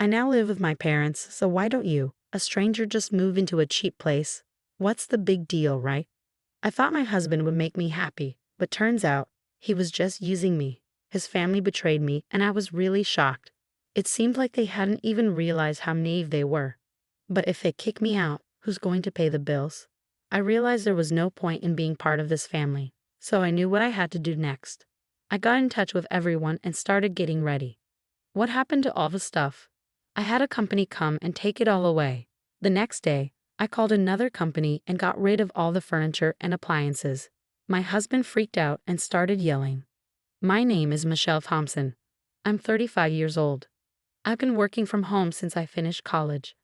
I now live with my parents, so why don't you, a stranger, just move into a cheap place? What's the big deal, right? I thought my husband would make me happy, but turns out he was just using me. His family betrayed me, and I was really shocked. It seemed like they hadn't even realized how naive they were. But if they kick me out, who's going to pay the bills? I realized there was no point in being part of this family, so I knew what I had to do next. I got in touch with everyone and started getting ready. What happened to all the stuff? I had a company come and take it all away. The next day, I called another company and got rid of all the furniture and appliances. My husband freaked out and started yelling. My name is Michelle Thompson. I'm 35 years old. I've been working from home since I finished college.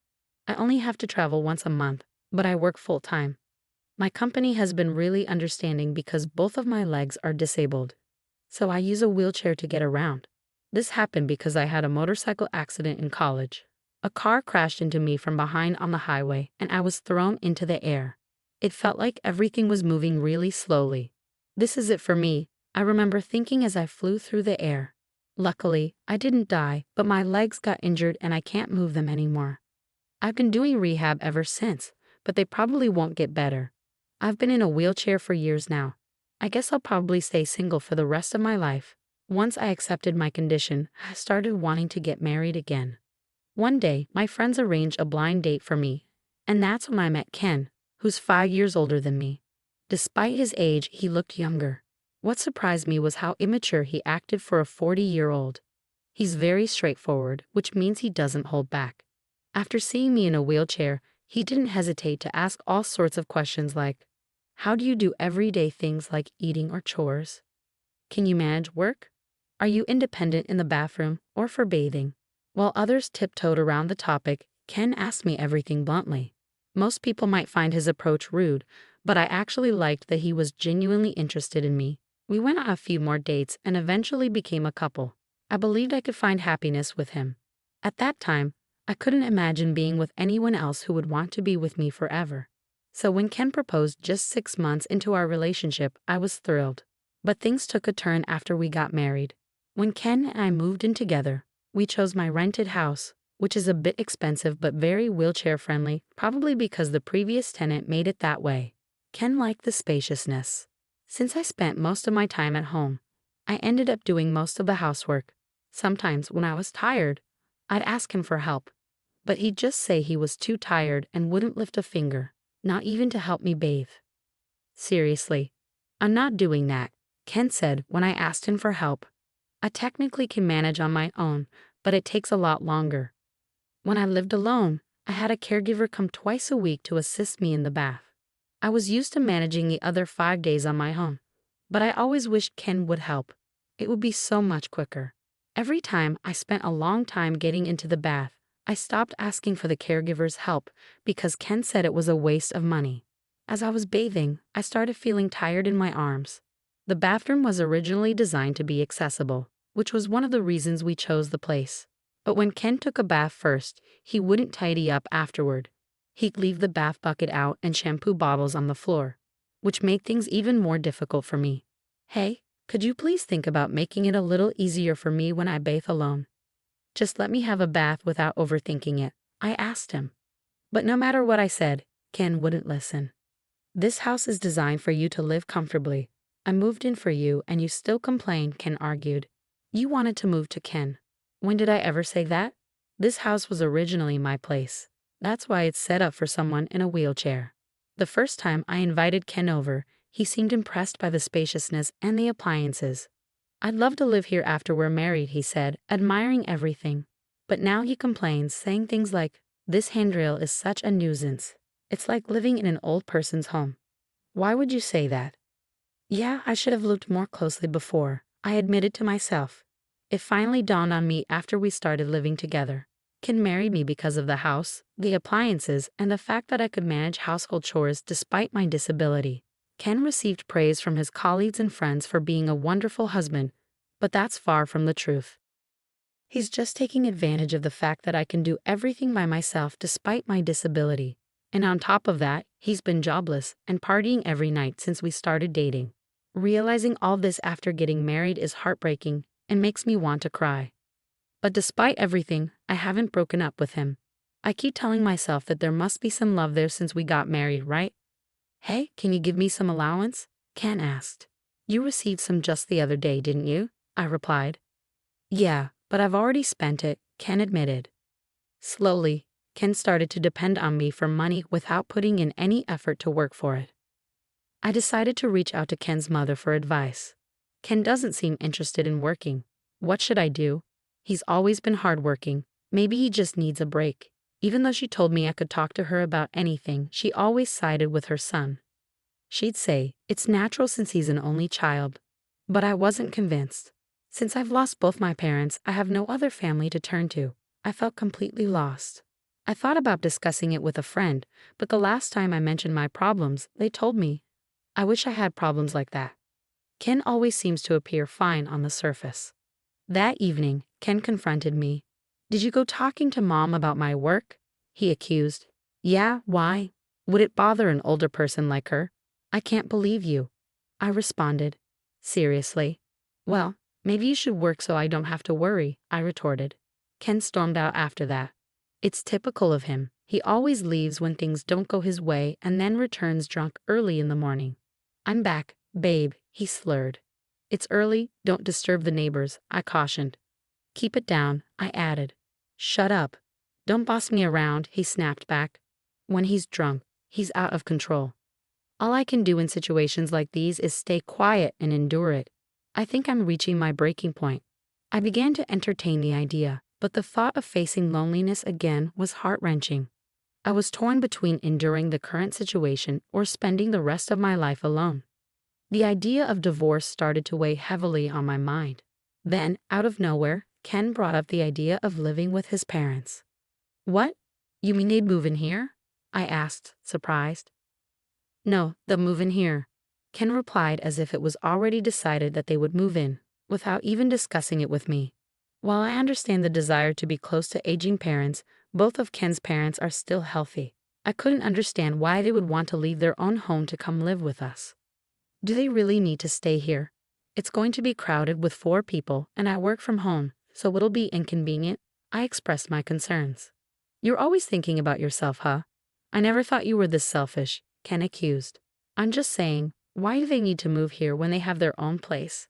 I only have to travel once a month, but I work full-time. My company has been really understanding because both of my legs are disabled, so I use a wheelchair to get around. This happened because I had a motorcycle accident in college. A car crashed into me from behind on the highway, and I was thrown into the air. It felt like everything was moving really slowly. This is it for me, I remember thinking as I flew through the air. Luckily, I didn't die, but my legs got injured and I can't move them anymore. I've been doing rehab ever since, but they probably won't get better. I've been in a wheelchair for years now. I guess I'll probably stay single for the rest of my life. Once I accepted my condition, I started wanting to get married again. One day, my friends arranged a blind date for me, and that's when I met Ken, who's 5 years older than me. Despite his age, he looked younger. What surprised me was how immature he acted for a 40-year-old. He's very straightforward, which means he doesn't hold back. After seeing me in a wheelchair, he didn't hesitate to ask all sorts of questions like, how do you do everyday things like eating or chores? Can you manage work? Are you independent in the bathroom or for bathing? While others tiptoed around the topic, Ken asked me everything bluntly. Most people might find his approach rude, but I actually liked that he was genuinely interested in me. We went on a few more dates and eventually became a couple. I believed I could find happiness with him. At that time, I couldn't imagine being with anyone else who would want to be with me forever. So when Ken proposed just 6 months into our relationship, I was thrilled. But things took a turn after we got married. When Ken and I moved in together, we chose my rented house, which is a bit expensive but very wheelchair-friendly, probably because the previous tenant made it that way. Ken liked the spaciousness. Since I spent most of my time at home, I ended up doing most of the housework. Sometimes when I was tired, I'd ask him for help, but he'd just say he was too tired and wouldn't lift a finger, not even to help me bathe. Seriously, I'm not doing that, Ken said when I asked him for help. I technically can manage on my own, but it takes a lot longer. When I lived alone, I had a caregiver come twice a week to assist me in the bath. I was used to managing the other 5 days on my own, but I always wished Ken would help. It would be so much quicker. Every time I spent a long time getting into the bath, I stopped asking for the caregiver's help because Ken said it was a waste of money. As I was bathing, I started feeling tired in my arms. The bathroom was originally designed to be accessible, which was one of the reasons we chose the place. But when Ken took a bath first, he wouldn't tidy up afterward. He'd leave the bath bucket out and shampoo bottles on the floor, which made things even more difficult for me. Hey, could you please think about making it a little easier for me when I bathe alone? Just let me have a bath without overthinking it, I asked him. But no matter what I said, Ken wouldn't listen. This house is designed for you to live comfortably. I moved in for you and you still complain, Ken argued. You wanted to move to Ken. When did I ever say that? This house was originally my place. That's why it's set up for someone in a wheelchair. The first time I invited Ken over, he seemed impressed by the spaciousness and the appliances. I'd love to live here after we're married, he said, admiring everything. But now he complains, saying things like, this handrail is such a nuisance. It's like living in an old person's home. Why would you say that? Yeah, I should have looked more closely before, I admitted to myself. It finally dawned on me after we started living together. Ken married me because of the house, the appliances, and the fact that I could manage household chores despite my disability. Ken received praise from his colleagues and friends for being a wonderful husband, but that's far from the truth. He's just taking advantage of the fact that I can do everything by myself despite my disability. And on top of that, he's been jobless and partying every night since we started dating. Realizing all this after getting married is heartbreaking and makes me want to cry. But despite everything, I haven't broken up with him. I keep telling myself that there must be some love there since we got married, right? Hey, can you give me some allowance? Ken asked. You received some just the other day, didn't you? I replied. Yeah, but I've already spent it, Ken admitted. Slowly, Ken started to depend on me for money without putting in any effort to work for it. I decided to reach out to Ken's mother for advice. Ken doesn't seem interested in working. What should I do? He's always been hardworking. Maybe he just needs a break. Even though she told me I could talk to her about anything, she always sided with her son. She'd say, it's natural since he's an only child. But I wasn't convinced. Since I've lost both my parents, I have no other family to turn to. I felt completely lost. I thought about discussing it with a friend, but the last time I mentioned my problems, they told me, I wish I had problems like that. Ken always seems to appear fine on the surface. That evening, Ken confronted me. Did you go talking to Mom about my work? He accused. Yeah, why? Would it bother an older person like her? I can't believe you. I responded. Seriously? Well, maybe you should work so I don't have to worry, I retorted. Ken stormed out after that. It's typical of him. He always leaves when things don't go his way and then returns drunk early in the morning. I'm back, babe, he slurred. It's early, don't disturb the neighbors, I cautioned. Keep it down, I added. Shut up. Don't boss me around, he snapped back. When he's drunk, he's out of control. All I can do in situations like these is stay quiet and endure it. I think I'm reaching my breaking point. I began to entertain the idea, but the thought of facing loneliness again was heart-wrenching. I was torn between enduring the current situation or spending the rest of my life alone. The idea of divorce started to weigh heavily on my mind. Then, out of nowhere, Ken brought up the idea of living with his parents. What? You mean they'd move in here? I asked, surprised. No, they'll move in here. Ken replied as if it was already decided that they would move in, without even discussing it with me. While I understand the desire to be close to aging parents, both of Ken's parents are still healthy. I couldn't understand why they would want to leave their own home to come live with us. Do they really need to stay here? It's going to be crowded with 4 people, and I work from home, so it'll be inconvenient. I expressed my concerns. You're always thinking about yourself, huh? I never thought you were this selfish, Ken accused. I'm just saying, why do they need to move here when they have their own place?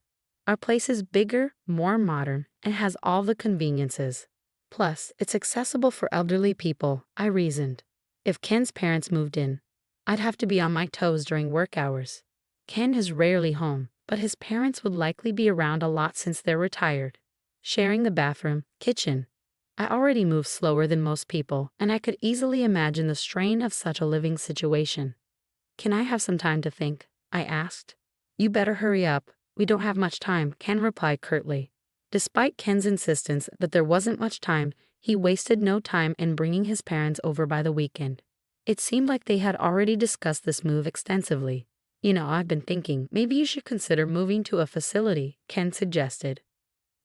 Our place is bigger, more modern, and has all the conveniences. Plus, it's accessible for elderly people, I reasoned. If Ken's parents moved in, I'd have to be on my toes during work hours. Ken is rarely home, but his parents would likely be around a lot since they're retired. Sharing the bathroom, kitchen. I already move slower than most people, and I could easily imagine the strain of such a living situation. Can I have some time to think? I asked. You better hurry up. We don't have much time, Ken replied curtly. Despite Ken's insistence that there wasn't much time, he wasted no time in bringing his parents over by the weekend. It seemed like they had already discussed this move extensively. I've been thinking, maybe you should consider moving to a facility, Ken suggested.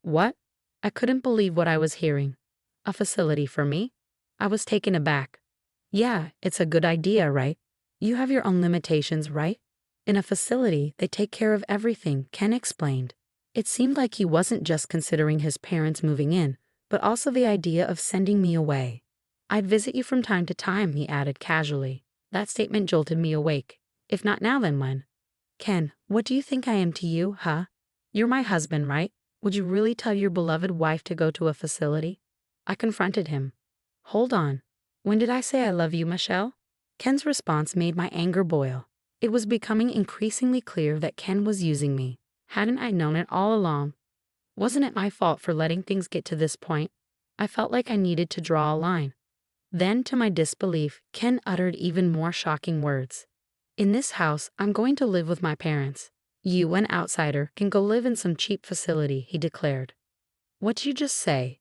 What? I couldn't believe what I was hearing. A facility for me? I was taken aback. Yeah, it's a good idea, right? You have your own limitations, right? In a facility, they take care of everything, Ken explained. It seemed like he wasn't just considering his parents moving in, but also the idea of sending me away. I'd visit you from time to time, he added casually. That statement jolted me awake. If not now, then when? Ken, what do you think I am to you, huh? You're my husband, right? Would you really tell your beloved wife to go to a facility? I confronted him. Hold on. When did I say I love you, Michelle? Ken's response made my anger boil. It was becoming increasingly clear that Ken was using me. Hadn't I known it all along? Wasn't it my fault for letting things get to this point? I felt like I needed to draw a line. Then, to my disbelief, Ken uttered even more shocking words. In this house, I'm going to live with my parents. You, an outsider, can go live in some cheap facility, he declared. What'd you just say?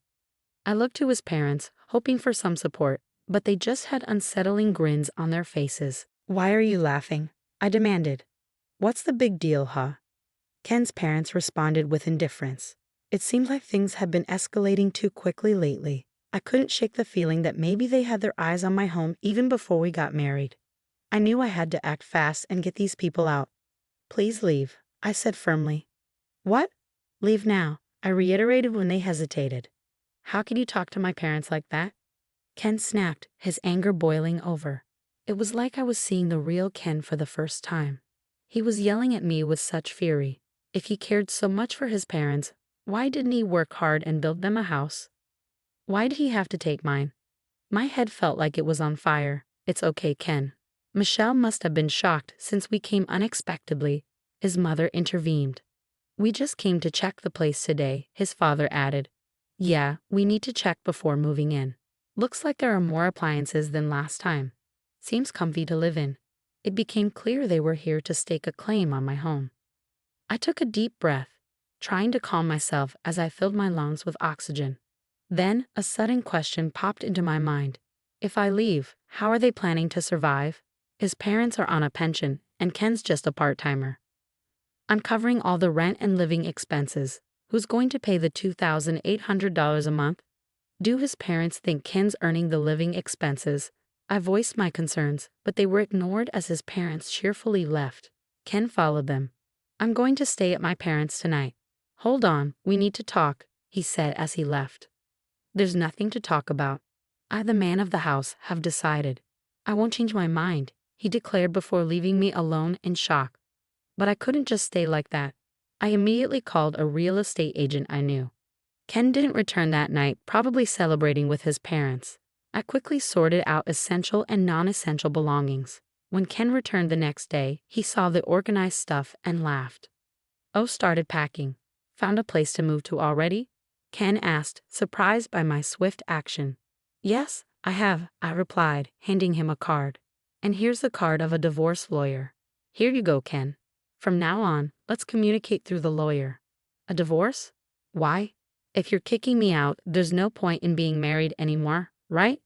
I looked to his parents, hoping for some support, but they just had unsettling grins on their faces. Why are you laughing? I demanded. What's the big deal, huh? Ken's parents responded with indifference. It seemed like things had been escalating too quickly lately. I couldn't shake the feeling that maybe they had their eyes on my home even before we got married. I knew I had to act fast and get these people out. Please leave, I said firmly. What? Leave now, I reiterated when they hesitated. How could you talk to my parents like that? Ken snapped, his anger boiling over. It was like I was seeing the real Ken for the first time. He was yelling at me with such fury. If he cared so much for his parents, why didn't he work hard and build them a house? Why did he have to take mine? My head felt like it was on fire. It's okay, Ken. Michelle must have been shocked since we came unexpectedly. His mother intervened. We just came to check the place today, his father added. Yeah, we need to check before moving in. Looks like there are more appliances than last time. Seems comfy to live in. It became clear they were here to stake a claim on my home. I took a deep breath, trying to calm myself as I filled my lungs with oxygen. Then, a sudden question popped into my mind. If I leave, how are they planning to survive? His parents are on a pension, and Ken's just a part-timer. I'm covering all the rent and living expenses. Who's going to pay the $2,800 a month? Do his parents think Ken's earning the living expenses? I voiced my concerns, but they were ignored as his parents cheerfully left. Ken followed them. I'm going to stay at my parents' tonight. Hold on, we need to talk, he said as he left. There's nothing to talk about. I, the man of the house, have decided. I won't change my mind, he declared before leaving me alone in shock. But I couldn't just stay like that. I immediately called a real estate agent I knew. Ken didn't return that night, probably celebrating with his parents. I quickly sorted out essential and non-essential belongings. When Ken returned the next day, he saw the organized stuff and laughed. Oh, started packing. Found a place to move to already? Ken asked, surprised by my swift action. Yes, I have, I replied, handing him a card. And here's the card of a divorce lawyer. Here you go, Ken. From now on, let's communicate through the lawyer. A divorce? Why? If you're kicking me out, there's no point in being married anymore, right?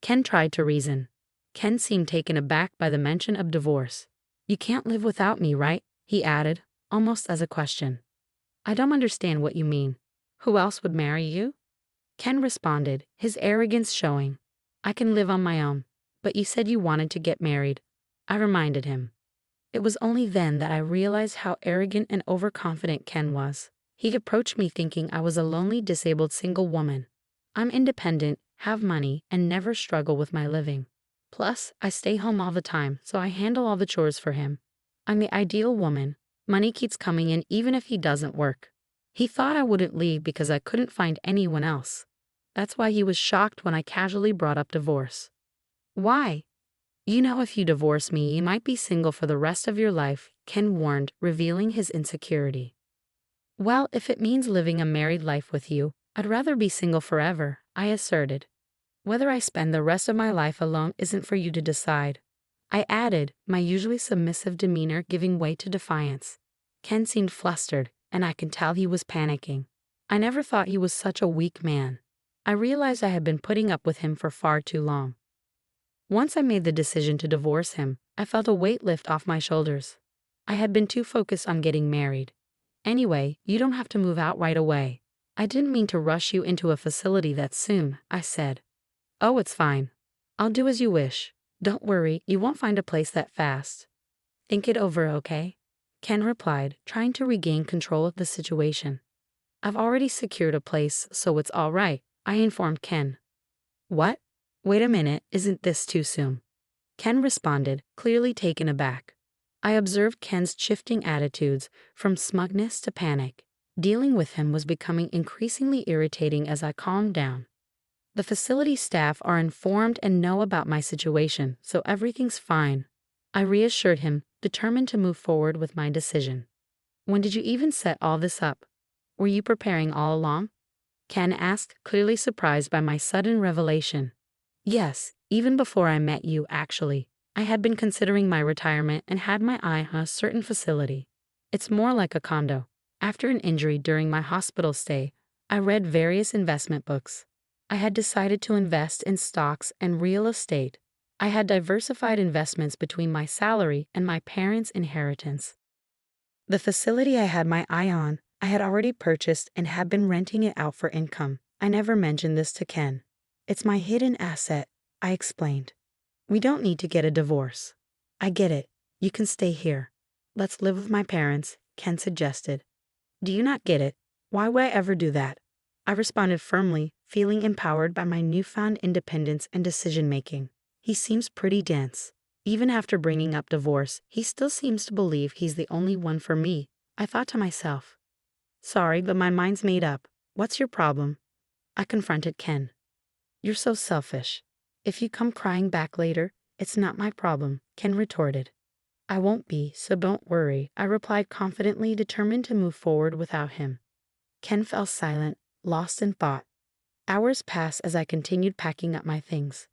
Ken tried to reason. Ken seemed taken aback by the mention of divorce. You can't live without me, right? He added, almost as a question. I don't understand what you mean. Who else would marry you? Ken responded, his arrogance showing. I can live on my own, but you said you wanted to get married. I reminded him. It was only then that I realized how arrogant and overconfident Ken was. He approached me thinking I was a lonely, disabled single woman. I'm independent, have money, and never struggle with my living. Plus, I stay home all the time, so I handle all the chores for him. I'm the ideal woman. Money keeps coming in even if he doesn't work. He thought I wouldn't leave because I couldn't find anyone else. That's why he was shocked when I casually brought up divorce. Why? You know, if you divorce me, you might be single for the rest of your life, Ken warned, revealing his insecurity. Well, if it means living a married life with you, I'd rather be single forever, I asserted. Whether I spend the rest of my life alone isn't for you to decide. I added, my usually submissive demeanor giving way to defiance. Ken seemed flustered, and I could tell he was panicking. I never thought he was such a weak man. I realized I had been putting up with him for far too long. Once I made the decision to divorce him, I felt a weight lift off my shoulders. I had been too focused on getting married. Anyway, you don't have to move out right away. I didn't mean to rush you into a facility that soon, I said. Oh, it's fine. I'll do as you wish. Don't worry, you won't find a place that fast. Think it over, okay? Ken replied, trying to regain control of the situation. I've already secured a place, so it's all right, I informed Ken. What? Wait a minute, isn't this too soon? Ken responded, clearly taken aback. I observed Ken's shifting attitudes, from smugness to panic. Dealing with him was becoming increasingly irritating as I calmed down. The facility staff are informed and know about my situation, so everything's fine. I reassured him, determined to move forward with my decision. When did you even set all this up? Were you preparing all along? Ken asked, clearly surprised by my sudden revelation. Yes, even before I met you, actually. I had been considering my retirement and had my eye on a certain facility. It's more like a condo. After an injury during my hospital stay, I read various investment books. I had decided to invest in stocks and real estate. I had diversified investments between my salary and my parents' inheritance. The facility I had my eye on, I had already purchased and had been renting it out for income. I never mentioned this to Ken. It's my hidden asset, I explained. We don't need to get a divorce. I get it. You can stay here. Let's live with my parents, Ken suggested. Do you not get it? Why would I ever do that? I responded firmly, feeling empowered by my newfound independence and decision-making. He seems pretty dense. Even after bringing up divorce, he still seems to believe he's the only one for me. I thought to myself. Sorry, but my mind's made up. What's your problem? I confronted Ken. You're so selfish. If you come crying back later, it's not my problem, Ken retorted. I won't be, so don't worry, I replied confidently, determined to move forward without him. Ken fell silent, lost in thought. Hours passed as I continued packing up my things.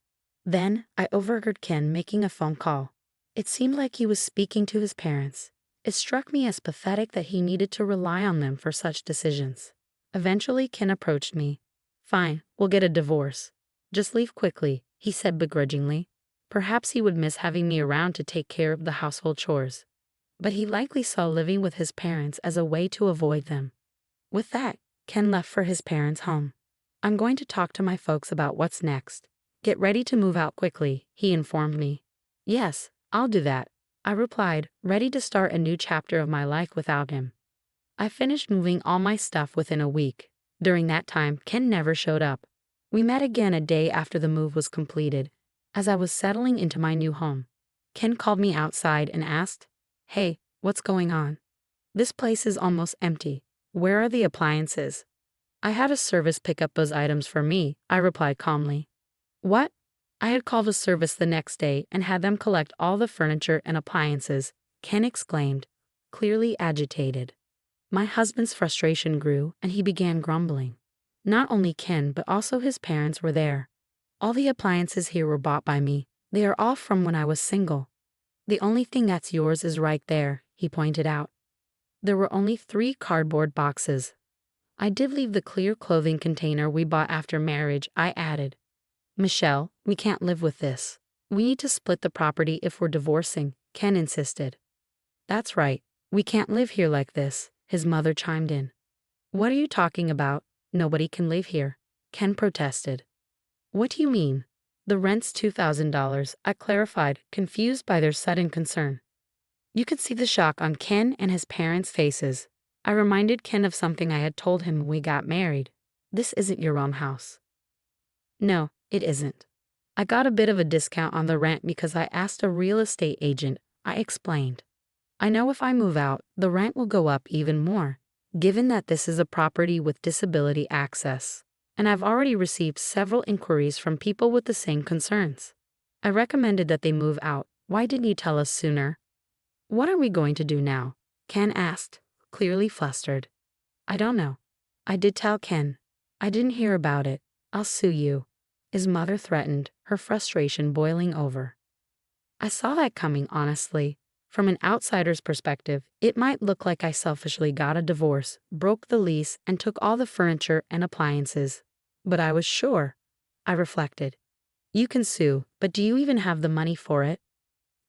Then, I overheard Ken making a phone call. It seemed like he was speaking to his parents. It struck me as pathetic that he needed to rely on them for such decisions. Eventually, Ken approached me. Fine, we'll get a divorce. Just leave quickly, he said begrudgingly. Perhaps he would miss having me around to take care of the household chores. But he likely saw living with his parents as a way to avoid them. With that, Ken left for his parents' home. I'm going to talk to my folks about what's next. Get ready to move out quickly, he informed me. Yes, I'll do that, I replied, ready to start a new chapter of my life without him. I finished moving all my stuff within a week. During that time, Ken never showed up. We met again a day after the move was completed. As I was settling into my new home, Ken called me outside and asked, Hey, what's going on? This place is almost empty. Where are the appliances? I had a service pick up those items for me, I replied calmly. What? I had called a service the next day and had them collect all the furniture and appliances, Ken exclaimed, clearly agitated. My husband's frustration grew and he began grumbling. Not only Ken, but also his parents were there. All the appliances here were bought by me. They are all from when I was single. The only thing that's yours is right there, he pointed out. There were only 3 cardboard boxes. I did leave the clear clothing container we bought after marriage, I added. Michelle, we can't live with this. We need to split the property if we're divorcing, Ken insisted. That's right. We can't live here like this, his mother chimed in. What are you talking about? Nobody can live here, Ken protested. What do you mean? The rent's $2,000, I clarified, confused by their sudden concern. You could see the shock on Ken and his parents' faces. I reminded Ken of something I had told him when we got married. This isn't your own house. No, it isn't. I got a bit of a discount on the rent because I asked a real estate agent, I explained. I know if I move out, the rent will go up even more, given that this is a property with disability access. And I've already received several inquiries from people with the same concerns. I recommended that they move out. Why didn't you tell us sooner? What are we going to do now? Ken asked, clearly flustered. I don't know. I did tell Ken. I didn't hear about it. I'll sue you. His mother threatened, her frustration boiling over. I saw that coming, honestly. From an outsider's perspective, it might look like I selfishly got a divorce, broke the lease, and took all the furniture and appliances. But I was sure. I reflected. You can sue, but do you even have the money for it?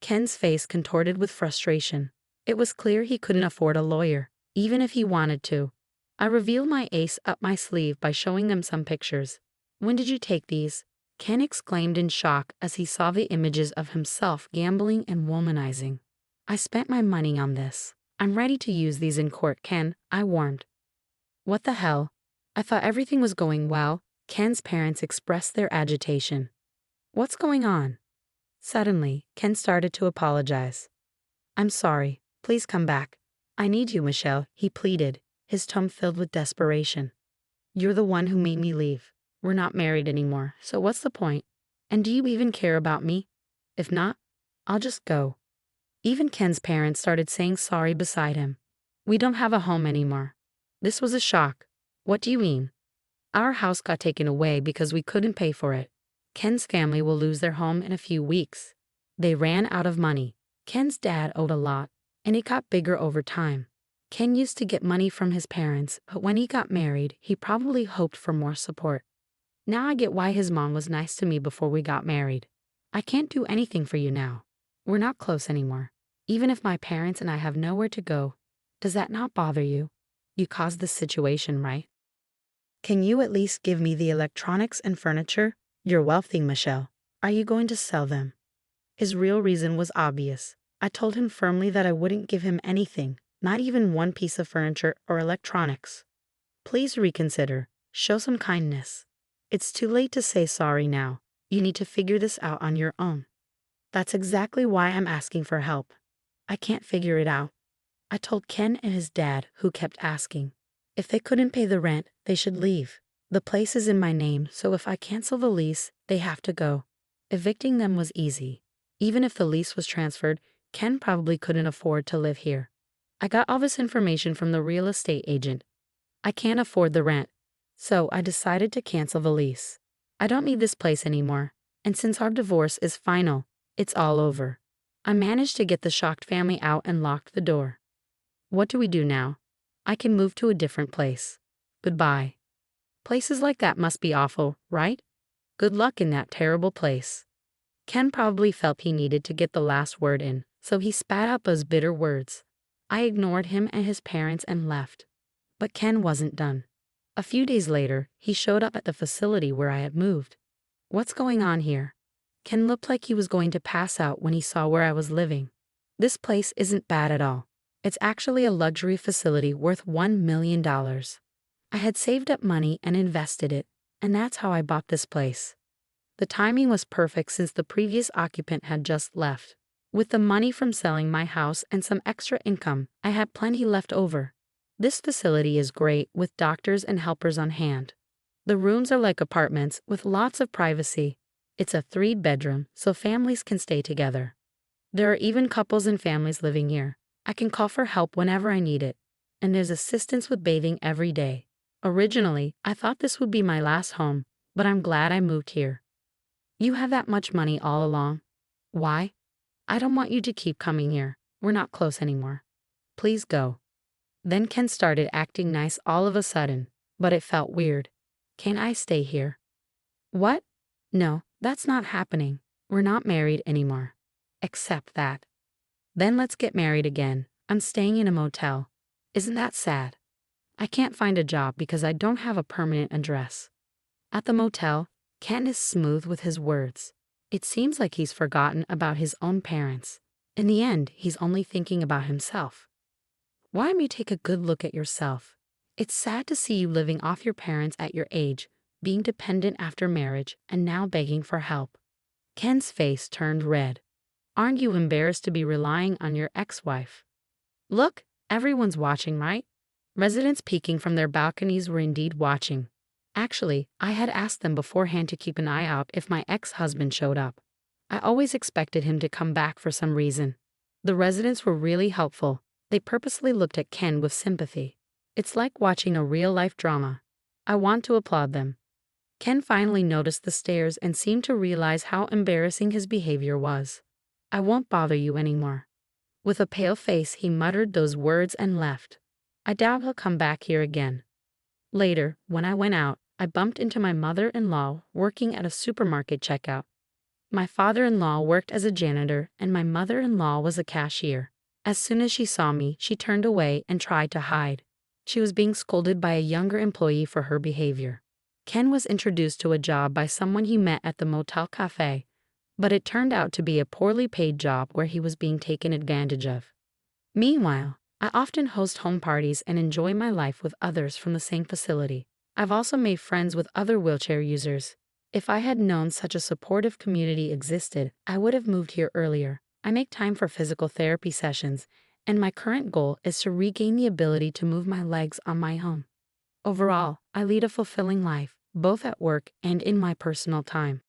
Ken's face contorted with frustration. It was clear he couldn't afford a lawyer, even if he wanted to. I revealed my ace up my sleeve by showing them some pictures. When did you take these? Ken exclaimed in shock as he saw the images of himself gambling and womanizing. I spent my money on this. I'm ready to use these in court, Ken, I warned. What the hell? I thought everything was going well. Ken's parents expressed their agitation. What's going on? Suddenly, Ken started to apologize. I'm sorry. Please come back. I need you, Michelle, he pleaded, his tone filled with desperation. You're the one who made me leave. We're not married anymore, so what's the point? And do you even care about me? If not, I'll just go. Even Ken's parents started saying sorry beside him. We don't have a home anymore. This was a shock. What do you mean? Our house got taken away because we couldn't pay for it. Ken's family will lose their home in a few weeks. They ran out of money. Ken's dad owed a lot, and it got bigger over time. Ken used to get money from his parents, but when he got married, he probably hoped for more support. Now I get why his mom was nice to me before we got married. I can't do anything for you now. We're not close anymore. Even if my parents and I have nowhere to go, does that not bother you? You caused this situation, right? Can you at least give me the electronics and furniture? You're wealthy, Michelle. Are you going to sell them? His real reason was obvious. I told him firmly that I wouldn't give him anything, not even one piece of furniture or electronics. Please reconsider. Show some kindness. It's too late to say sorry now. You need to figure this out on your own. That's exactly why I'm asking for help. I can't figure it out. I told Ken and his dad, who kept asking. If they couldn't pay the rent, they should leave. The place is in my name, so if I cancel the lease, they have to go. Evicting them was easy. Even if the lease was transferred, Ken probably couldn't afford to live here. I got all this information from the real estate agent. I can't afford the rent, so I decided to cancel the lease. I don't need this place anymore, and since our divorce is final, it's all over. I managed to get the shocked family out and locked the door. What do we do now? I can move to a different place. Goodbye. Places like that must be awful, right? Good luck in that terrible place. Ken probably felt he needed to get the last word in, so he spat out those bitter words. I ignored him and his parents and left. But Ken wasn't done. A few days later, he showed up at the facility where I had moved. What's going on here? Ken looked like he was going to pass out when he saw where I was living. This place isn't bad at all. It's actually a luxury facility worth $1 million. I had saved up money and invested it, and that's how I bought this place. The timing was perfect since the previous occupant had just left. With the money from selling my house and some extra income, I had plenty left over. This facility is great with doctors and helpers on hand. The rooms are like apartments with lots of privacy. It's a 3-bedroom, so families can stay together. There are even couples and families living here. I can call for help whenever I need it, and there's assistance with bathing every day. Originally, I thought this would be my last home, but I'm glad I moved here. You have that much money all along. Why? I don't want you to keep coming here. We're not close anymore. Please go. Then Ken started acting nice all of a sudden, but it felt weird. Can I stay here? What? No, that's not happening. We're not married anymore. Accept that. Then let's get married again. I'm staying in a motel. Isn't that sad? I can't find a job because I don't have a permanent address. At the motel, Ken is smooth with his words. It seems like he's forgotten about his own parents. In the end, he's only thinking about himself. Why don't you take a good look at yourself? It's sad to see you living off your parents at your age, being dependent after marriage, and now begging for help. Ken's face turned red. Aren't you embarrassed to be relying on your ex-wife? Look, everyone's watching, right? Residents peeking from their balconies were indeed watching. Actually, I had asked them beforehand to keep an eye out if my ex-husband showed up. I always expected him to come back for some reason. The residents were really helpful. They purposely looked at Ken with sympathy. It's like watching a real-life drama. I want to applaud them. Ken finally noticed the stares and seemed to realize how embarrassing his behavior was. I won't bother you anymore. With a pale face, he muttered those words and left. I doubt he'll come back here again. Later, when I went out, I bumped into my mother-in-law working at a supermarket checkout. My father-in-law worked as a janitor and my mother-in-law was a cashier. As soon as she saw me, she turned away and tried to hide. She was being scolded by a younger employee for her behavior. Ken was introduced to a job by someone he met at the motel cafe, but it turned out to be a poorly paid job where he was being taken advantage of. Meanwhile, I often host home parties and enjoy my life with others from the same facility. I've also made friends with other wheelchair users. If I had known such a supportive community existed, I would have moved here earlier. I make time for physical therapy sessions, and my current goal is to regain the ability to move my legs on my own. Overall, I lead a fulfilling life, both at work and in my personal time.